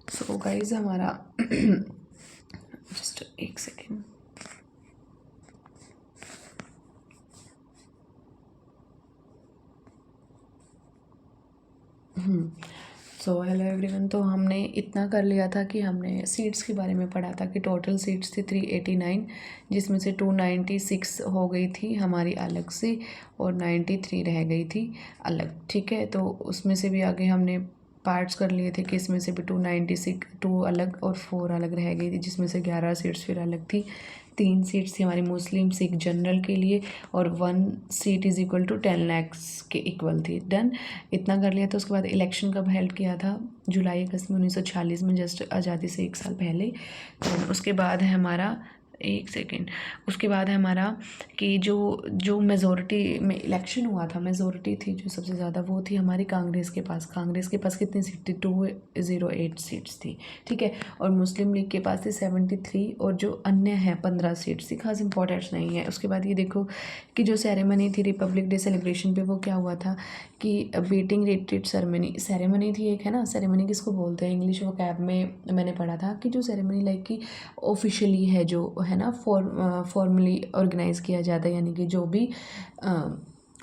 So guys हमारा just एक second. So hello everyone. तो हमने इतना कर लिया था कि हमने सीट्स के बारे में पढ़ा था कि टोटल सीट्स थी 389, जिसमें से 296 हो गई थी हमारी अलग से और 93 रह गई थी अलग। ठीक है, तो उसमें से भी आगे हमने पार्ट्स कर लिए थे कि इसमें से भी 296 2 अलग और 4 अलग रह गई थी, जिसमें से 11 सीट्स फिर अलग थी। 3 सीट्स थी हमारी मुस्लिम सिख जनरल के लिए और 1 seat is equal to 10 lakhs के इक्वल थी। डन, इतना कर लिया। तो उसके बाद इलेक्शन कब हेल्ड किया था? जुलाई अगस्त में 1946 में, जस्ट आज़ादी से 1 साल पहले। तो उसके बाद है हमारा एक सेकेंड, उसके बाद है हमारा कि जो मेजोरिटी में इलेक्शन हुआ था, मेजोरिटी थी जो सबसे ज़्यादा, वो थी हमारी कांग्रेस के पास। कांग्रेस के पास कितनी सीट थी? 208 सीट्स थी। ठीक है, और मुस्लिम लीग के पास थी 73 और जो अन्य है 15 सीट्स थी। खास इंपॉर्टेंस नहीं है। उसके बाद ये देखो कि जो सेरेमनी थी रिपब्लिक डे सेलिब्रेशन पे, वो क्या हुआ था कि बीटिंग रिट्रीट सेरेमनी थी एक, है ना। सेरेमनी किसको बोलते हैं? इंग्लिश वो कैब में मैंने पढ़ा था कि जो सेरेमनी लाइक कि ऑफिशियली है, जो है ना फॉर्मली ऑर्गेनाइज़ किया जाता है, यानी कि जो भी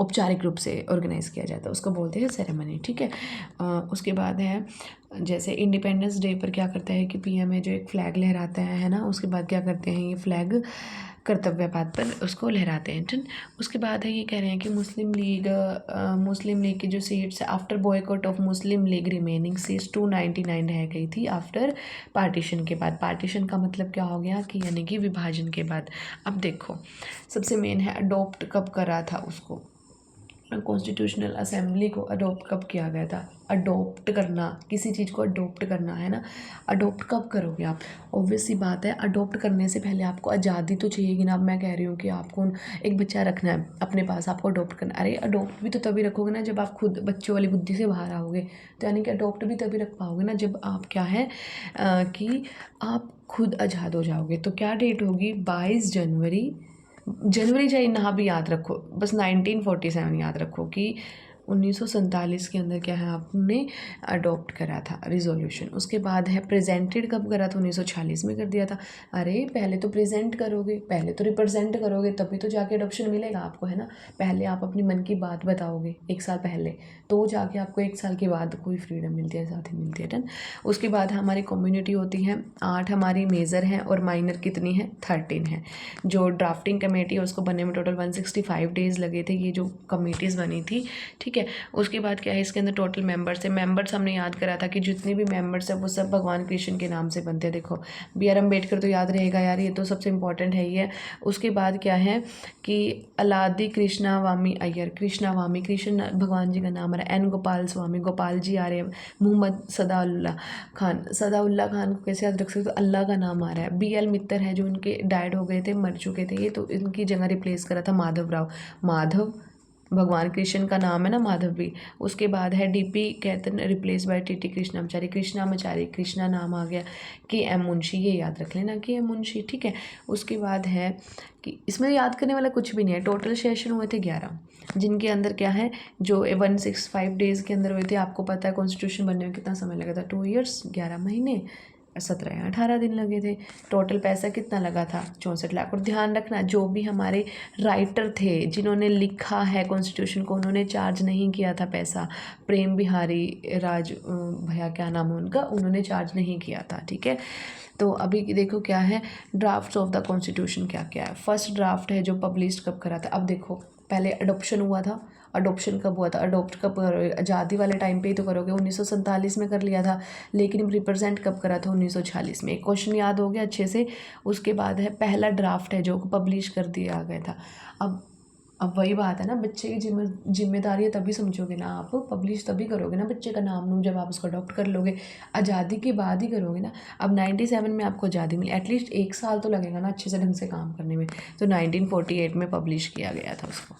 औपचारिक रूप से ऑर्गेनाइज़ किया जाता है उसको बोलते हैं सेरेमनी। ठीक है, उसके बाद है जैसे इंडिपेंडेंस डे पर क्या करता है कि पीएम है जो एक फ़्लैग लहराता है ना। उसके बाद क्या करते हैं, ये फ्लैग कर्तव्य पाथ पर उसको लहराते हैं। ठीक, उसके बाद है ये कह रहे हैं कि मुस्लिम लीग की जो seats after boycott of Muslim league remaining seats 299 रह गई थी आफ्टर पार्टीशन के बाद। पार्टीशन का मतलब क्या हो गया कि यानी कि विभाजन के बाद। अब देखो सबसे मेन है अडॉप्ट कब करा था उसको, कॉन्स्टिट्यूशनल असेंबली को अडॉप्ट कब किया गया था? अडॉप्ट करना, किसी चीज़ को अडॉप्ट करना है ना। अडॉप्ट कब करोगे आप? ऑब्वियस सी बात है, अडॉप्ट करने से पहले आपको आज़ादी तो चाहिए ना। अब मैं कह रही हूँ कि आपको एक बच्चा रखना है अपने पास, आपको अडॉप्ट करना। अरे अडॉप्ट भी तो तभी रखोगे ना जब आप खुद बच्चों वाली बुद्धि से बाहर आओगे। तो यानी कि अडॉप्ट भी तभी रख पाओगे ना जब आप क्या है कि आप खुद आज़ाद हो जाओगे। तो क्या डेट होगी? 22 जनवरी। जनवरी चाहे ना भी याद रखो, बस 1947 याद रखो कि 1947 के अंदर क्या है आपने अडॉप्ट करा था रिजोल्यूशन। उसके बाद है प्रेजेंटेड कब करा था? 1946 में कर दिया था। अरे पहले तो प्रेजेंट करोगे, पहले तो रिप्रेजेंट करोगे, तभी तो जाके अडॉप्शन मिलेगा आपको, है ना। पहले आप अपनी मन की बात बताओगे 1 साल पहले, तो जाके आपको 1 साल के बाद कोई फ्रीडम मिलती है, साथ ही मिलती है। डन। उसके बाद हमारी कम्युनिटी होती है 8 हमारी मेजर हैं और माइनर कितनी है? 13 है। जो ड्राफ्टिंग कमेटी है उसको बनने में टोटल 165 डेज़ लगे थे, ये जो कमेटीज़ बनी थी। ठीक है, उसके बाद क्या है इसके अंदर टोटल मेंबर्स है। मेंबर्स हमने याद करा था कि जितने भी मेंबर्स हैं वो सब भगवान कृष्ण के नाम से बनते हैं। देखो BR अम्बेडकर तो याद रहेगा यार, ये तो सबसे इंपॉर्टेंट है ही है। उसके बाद क्या है कि अलादी कृष्णावामी अय्यर, कृष्णावामी कृष्ण भगवान जी का नाम आ रहा है। N गोपाल स्वामी, गोपाल जी आ रहे हैं। मोहम्मद सदाउल्ला खान को कैसे याद रख सकते? तो अल्लाह का नाम आ रहा है। BL मित्तर है जो इनके डाइड हो गए थे, मर चुके थे ये, तो इनकी जगह रिप्लेस करा था माधव राव। माधव भगवान कृष्ण का नाम है ना, माधव भी। उसके बाद है DP कहते हैं replace by TT Krishnachari, Krishnamachari, Krishna नाम आ गया। KM मुंशी, ये याद रख लेना KM मुंशी। ठीक है, उसके बाद है कि इसमें याद करने वाला कुछ भी नहीं है। टोटल सेशन हुए थे 11, जिनके अंदर क्या है जो 165 डेज़ के अंदर हुए थे। आपको पता है कॉन्स्टिट्यूशन बनने में कितना समय लगा था? 2 ईयर्स 11 महीने 17 या 18 दिन लगे थे। टोटल पैसा कितना लगा था? 64 लाख। और ध्यान रखना जो भी हमारे राइटर थे जिन्होंने लिखा है कॉन्स्टिट्यूशन को, उन्होंने चार्ज नहीं किया था पैसा। प्रेम बिहारी राज भैया क्या नाम है उनका, उन्होंने चार्ज नहीं किया था। ठीक है, तो अभी देखो क्या है ड्राफ्ट्स ऑफ द कॉन्स्टिट्यूशन क्या क्या है। फर्स्ट ड्राफ्ट है जो पब्लिश कब करा था? अब देखो पहले अडोप्शन हुआ था। अडोप्शन कब हुआ था? अडोप्ट कब करोगे? आज़ादी वाले टाइम पे ही तो करोगे। 1947 में कर लिया था, लेकिन रिप्रेजेंट कब करा था? 1946 में। एक क्वेश्चन याद हो गया अच्छे से। उसके बाद है पहला ड्राफ्ट है जो पब्लिश कर दिया गया था। अब वही बात है ना, बच्चे की जिम्मेदारी है तभी समझोगे ना आप, पब्लिश तभी करोगे ना बच्चे का नाम नूम जब आप उसको अडॉप्ट कर लोगे। आज़ादी के बाद ही करोगे ना। अब 97 में आपको आज़ादी मिली, एटलीस्ट 1 साल तो लगेगा ना अच्छे से ढंग से काम करने में। तो 1948 में पब्लिश किया गया था उसको।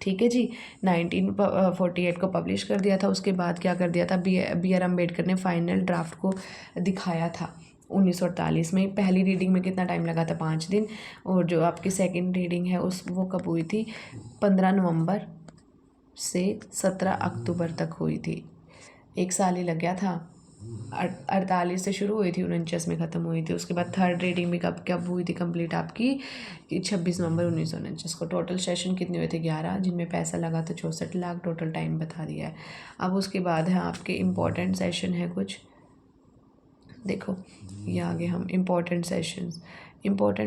ठीक है जी, 1948 को पब्लिश कर दिया था। उसके बाद क्या कर दिया था? BR अम्बेडकर ने फाइनल ड्राफ्ट को दिखाया था 1948 में। पहली रीडिंग में कितना टाइम लगा था? 5 दिन। और जो आपकी सेकंड रीडिंग है वो कब हुई थी? 15 नवंबर से 17 अक्टूबर तक हुई थी। 1 साल ही लग गया था। 48 से शुरू हुई थी, 49 में ख़त्म हुई थी। उसके बाद थर्ड रीडिंग भी कब हुई थी कंप्लीट आपकी? 26 नवंबर 1949 को। टोटल सेशन कितने हुए थे? 11, जिनमें पैसा लगा था 64 लाख। टोटल टाइम बता दिया है। अब उसके बाद है आपके इम्पॉर्टेंट सेशन है कुछ, देखो ये आगे हम इम्पॉर्टेंट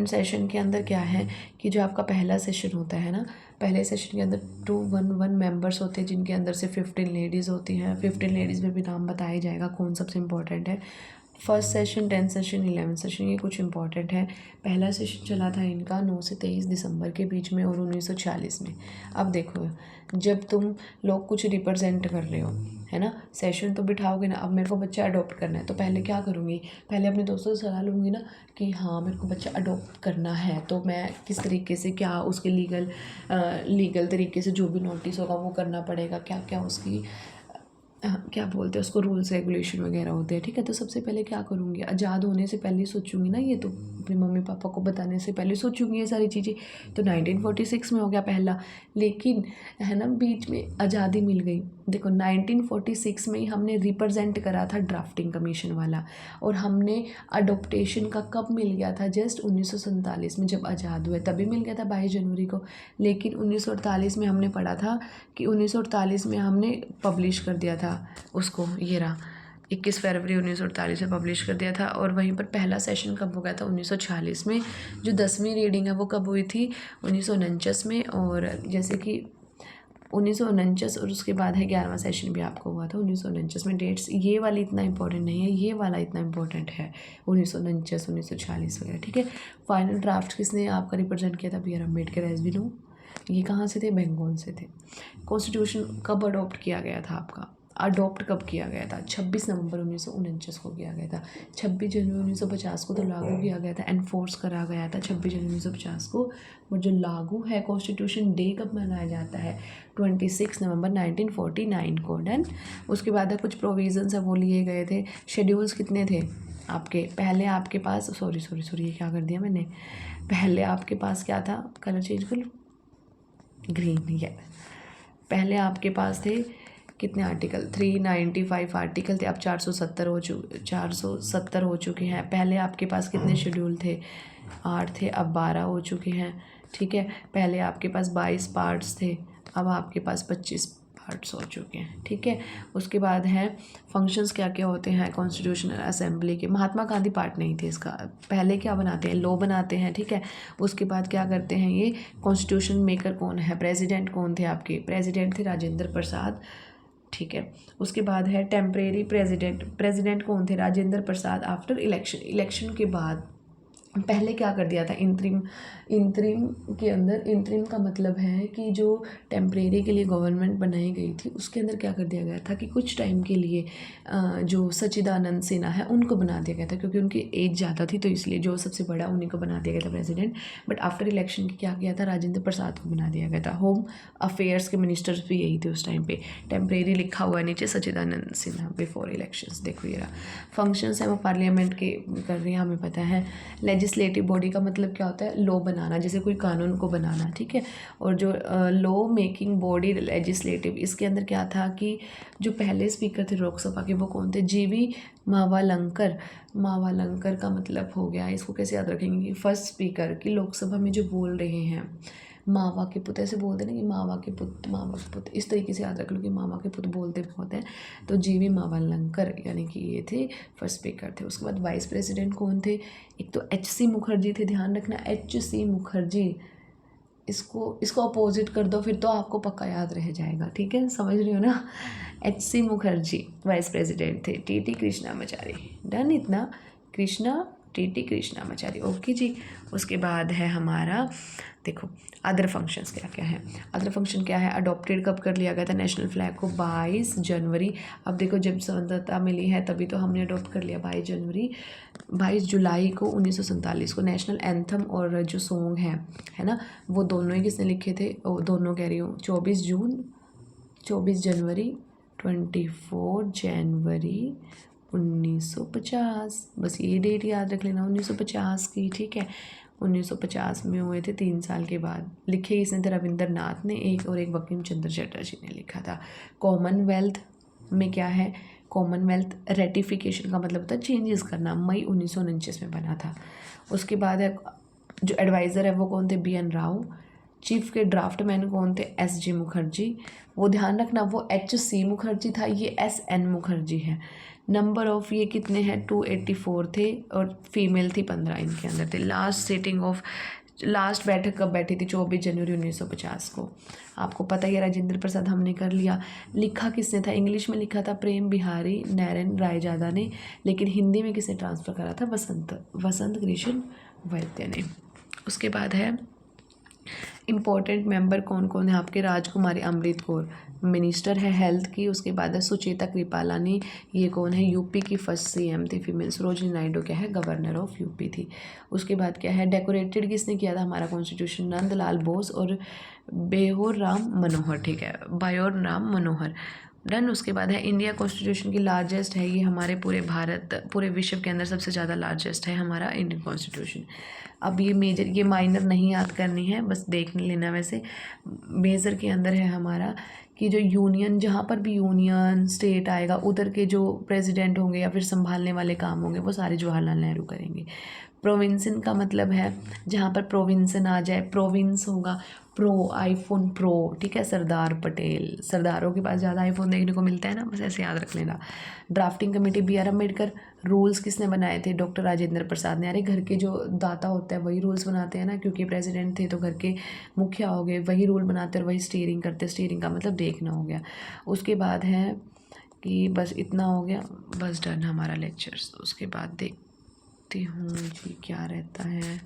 सेशन के अंदर क्या है कि जो आपका पहला सेशन होता है ना, पहले सेशन के अंदर 211 मेंबर्स होते हैं, जिनके अंदर से 15 लेडीज़ होती हैं। 15 लेडीज़ में भी नाम बताया जाएगा कौन सबसे इम्पोर्टेंट है। फर्स्ट सेशन, 10 सेशन, 11 सेशन, ये कुछ इंपॉर्टेंट है। पहला सेशन चला था इनका 9 से 23 दिसंबर के बीच में और 1946 में। अब देखो, जब तुम लोग कुछ रिप्रेजेंट कर रहे हो, है ना, सेशन तो बिठाओगे ना। अब मेरे को बच्चा अडॉप्ट करना है, तो पहले क्या करूँगी? पहले अपने दोस्तों से सलाह लूँगी ना कि हाँ मेरे को बच्चा अडॉप्ट करना है, तो मैं किस तरीके से, क्या उसके लीगल तरीके से जो भी नोटिस होगा वो करना पड़ेगा, क्या क्या उसकी क्या बोलते हैं उसको, रूल्स रेगुलेशन वगैरह होते हैं। ठीक है, तो सबसे पहले क्या करूँगी? आज़ाद होने से पहले सोचूंगी ना, ये तो अपने मम्मी पापा को बताने से पहले सोचूंगी ये सारी चीज़ें। तो 1946 में हो गया पहला, लेकिन है ना बीच में आज़ादी मिल गई। देखो 1946 में ही हमने रिप्रेजेंट करा था ड्राफ्टिंग कमीशन वाला, और हमने अडोप्टेशन का कब मिल गया था? जस्ट 1947 में जब आज़ाद हुए तभी मिल गया था 22 जनवरी को। लेकिन 1948 में हमने पढ़ा था कि 1948 में हमने पब्लिश कर दिया था उसको, ये रहा 21 फरवरी 1948 में पब्लिश कर दिया था। और वहीं पर पहला सेशन कब हो गया था? 1946 में। जो 10वीं रीडिंग है वो कब हुई थी? 1949 में। और जैसे कि 1949 और उसके बाद है 11वां सेशन भी आपको हुआ था 1949 में। डेट्स ये वाली इतना इंपॉर्टेंट नहीं है, ये वाला इतना इंपॉर्टेंट है 1949 1946 वगैरह। ठीक है, फाइनल ड्राफ्ट किसने आपका रिप्रेजेंट किया था? बी आर अम्बेडकर, एस बी नो। ये कहाँ से थे? बंगाल से थे। कॉन्स्टिट्यूशन कब अडॉप्ट किया गया था आपका? अडॉप्ट कब किया गया था? 26 नवंबर 1949 को किया गया था। 26 जनवरी 1950 को तो लागू किया गया था, एनफोर्स करा गया था 26 जनवरी 1950 को। बट जो लागू है कॉन्स्टिट्यूशन डे कब मनाया जाता है? 26 नवंबर 1949 को। डन। उसके बाद है कुछ प्रोविजंस है वो लिए गए थे। शेड्यूल्स कितने थे आपके? पहले आपके पास सॉरी ये क्या कर दिया मैंने, पहले आपके पास क्या था? कलर चेंज कर लो, ग्रीन। ये पहले आपके पास थे कितने आर्टिकल? 395 आर्टिकल थे, अब 470 हो चुके हैं। पहले आपके पास कितने शेड्यूल थे? 8 थे, अब 12 हो चुके हैं। ठीक है, पहले आपके पास 22 पार्ट्स थे, अब आपके पास 25 पार्ट्स हो चुके हैं। ठीक है, उसके बाद है फंक्शंस क्या क्या होते हैं कॉन्स्टिट्यूशनल असेंबली के। महात्मा गांधी पार्ट नहीं थे इसका। पहले क्या बनाते हैं? लॉ बनाते हैं। ठीक है, उसके बाद क्या करते हैं ये कॉन्स्टिट्यूशन मेकर कौन है? प्रेसिडेंट कौन थे आपके? प्रेसिडेंट थे राजेंद्र प्रसाद। ठीक है, उसके बाद है टेम्परेरी प्रेसिडेंट कौन थे? राजेंद्र प्रसाद। आफ्टर इलेक्शन के बाद पहले क्या कर दिया था? इंतरिम के अंदर, इंतरिम का मतलब है कि जो टेम्परेरी के लिए गवर्नमेंट बनाई गई थी उसके अंदर क्या कर दिया गया था कि कुछ टाइम के लिए जो सच्चिदानंद सिन्हा है उनको बना दिया गया था, क्योंकि उनकी एज ज़्यादा थी, तो इसलिए जो सबसे बड़ा उन्हीं को बना दिया गया था प्रेसिडेंट। बट आफ्टर इलेक्शन क्या किया था? राजेंद्र प्रसाद को बना दिया गया था। होम अफेयर्स के मिनिस्टर्स भी यही थे उस टाइम पे। टेम्परेरी लिखा हुआ है नीचे, सच्चिदानंद सिन्हा बिफोर इलेक्शंस। देखो ये रहा फंक्शंस है वो पार्लियामेंट के कर रही है, हमें पता है। लेजिस्लेटिव बॉडी का मतलब क्या होता है? लॉ बनाना, जैसे कोई कानून को बनाना। ठीक है, और जो लॉ मेकिंग बॉडी लेजिस्लेटिव, इसके अंदर क्या था कि जो पहले स्पीकर थे लोकसभा के वो कौन थे? जीवी मावालंकर। मावालंकर का मतलब हो गया, इसको कैसे याद रखेंगे कि फर्स्ट स्पीकर की लोकसभा में जो बोल रहे हैं, मावा के पुत्र, ऐसे बोलते ना कि मावा के पुत्र, इस तरीके से याद रख लो कि मावा के पुत्र बोलते बहुत हैं। तो जीवी मावालंकर यानी कि ये थे फर्स्ट स्पीकर थे। उसके बाद वाइस प्रेसिडेंट कौन थे? एक तो HC मुखर्जी थे, ध्यान रखना HC मुखर्जी। इसको अपोजिट कर दो फिर तो आपको पक्का याद रह जाएगा। ठीक है, समझ रही हो ना? HC मुखर्जी वाइस प्रेसिडेंट थे। TT कृष्णामाचारी। डन इतना? TT कृष्णामाचारी। ओके जी। उसके बाद है हमारा, देखो अदर फंक्शंस क्या क्या है। अदर फंक्शन क्या है? अडॉप्टेड कब कर लिया गया था नेशनल फ्लैग को? 22 जनवरी। अब देखो जब स्वतंत्रता मिली है तभी तो हमने अडॉप्ट कर लिया 22 जुलाई को 1947 को। नेशनल एंथम और जो सॉन्ग है ना, वो दोनों ही किसने लिखे थे? दोनों कह रही हूँ, 24 जनवरी 24 जनवरी 1950। बस ये डेट याद रख लेना 1950 की। ठीक है, 1950 में हुए थे, 3 साल के बाद। लिखे इसने थे रविंद्रनाथ ने एक, और एक बंकिम चंद्र चटर्जी ने लिखा था। कॉमनवेल्थ में क्या है? कॉमनवेल्थ रेटिफिकेशन का मतलब होता है चेंजेस करना, मई 1949 में बना था। उसके बाद है जो एडवाइज़र है वो कौन थे, बी एन राव। चीफ के ड्राफ्टमैन कौन थे, एस जी मुखर्जी। वो ध्यान रखना वो एच सी मुखर्जी था, ये एस एन मुखर्जी है। नंबर ऑफ ये कितने हैं, 284 थे और फीमेल थी 15 इनके अंदर थे। लास्ट बैठक कब बैठी थी, 24 जनवरी 1950 को। आपको पता ही है, राजेंद्र प्रसाद हमने कर लिया। लिखा किसने था, इंग्लिश में लिखा था प्रेम बिहारी नैरन रायजादा ने, लेकिन हिंदी में किसने ट्रांसफ़र करा था, वसंत कृष्ण वैद्य ने। उसके बाद है इम्पोर्टेंट मेंबर कौन कौन है आपके, राजकुमारी अमृत कौर मिनिस्टर है हेल्थ की। उसके बाद है सुचेता कृपालानी, ये कौन है, यूपी की फर्स्ट सीएम थी फीमेल। सरोजिनी नायडू क्या है, गवर्नर ऑफ यूपी थी। उसके बाद क्या है, डेकोरेटेड किसने किया था हमारा कॉन्स्टिट्यूशन, नंदलाल बोस और बेहोर राम मनोहर, ठीक है, बायोर राम मनोहर, डन। उसके बाद है इंडिया कॉन्स्टिट्यूशन की लार्जेस्ट है, ये हमारे पूरे विश्व के अंदर सबसे ज़्यादा लार्जेस्ट है हमारा इंडियन कॉन्स्टिट्यूशन। अब ये माइनर नहीं याद करनी है, बस देख लेना। वैसे मेजर के अंदर है हमारा कि जो यूनियन, जहाँ पर भी यूनियन स्टेट आएगा उधर के जो प्रेसिडेंट होंगे या फिर संभालने वाले काम होंगे वो सारे जवाहरलाल नेहरू करेंगे। प्रोविंसन का मतलब है जहाँ पर प्रोविंसन आ जाए, प्रोविंस होगा आईफोन प्रो, ठीक है, सरदार पटेल। सरदारों के पास ज़्यादा आईफोन देखने को मिलता है ना, बस ऐसे याद रख लेना। Drafting committee B R Ambedkar. Rules किसने बनाए थे, डॉक्टर राजेंद्र प्रसाद ने। अरे घर के जो दाता होता है वही रूल्स बनाते हैं ना, क्योंकि प्रेसिडेंट थे तो घर के मुखिया हो गए, वही रूल बनाते और वही स्टीयरिंग करते। स्टीयरिंग का मतलब देखना हो गया। उसके बाद है कि बस इतना हो गया, बस डन हमारा लेक्चर्स। उसके बाद देखती हूँ जी क्या रहता है,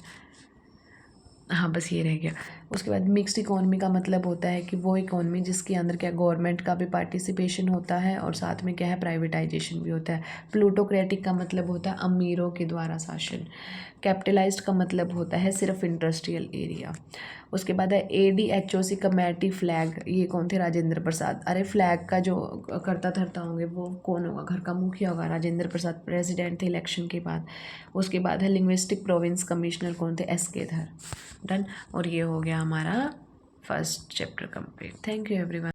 हाँ बस ये रह गया। उसके बाद मिक्स्ड इकोनॉमी का मतलब होता है कि वो इकोनॉमी जिसके अंदर क्या गवर्नमेंट का भी पार्टिसिपेशन होता है और साथ में क्या है प्राइवेटाइजेशन भी होता है। प्लूटोक्रेटिक का मतलब होता है अमीरों के द्वारा शासन। कैपिटलाइज्ड का मतलब होता है सिर्फ इंडस्ट्रियल एरिया। उसके बाद है ADHOC कमेटी फ्लैग, ये कौन थे, राजेंद्र प्रसाद। अरे फ्लैग का जो करता धरता होंगे वो कौन होगा, घर का मुखिया होगा, राजेंद्र प्रसाद प्रेसिडेंट थे इलेक्शन के बाद। उसके बाद है लिंग्विस्टिक प्रोविंस कमिश्नर कौन थे, SK धर, डन। और ये हो गया हमारा first chapter complete. Thank you everyone.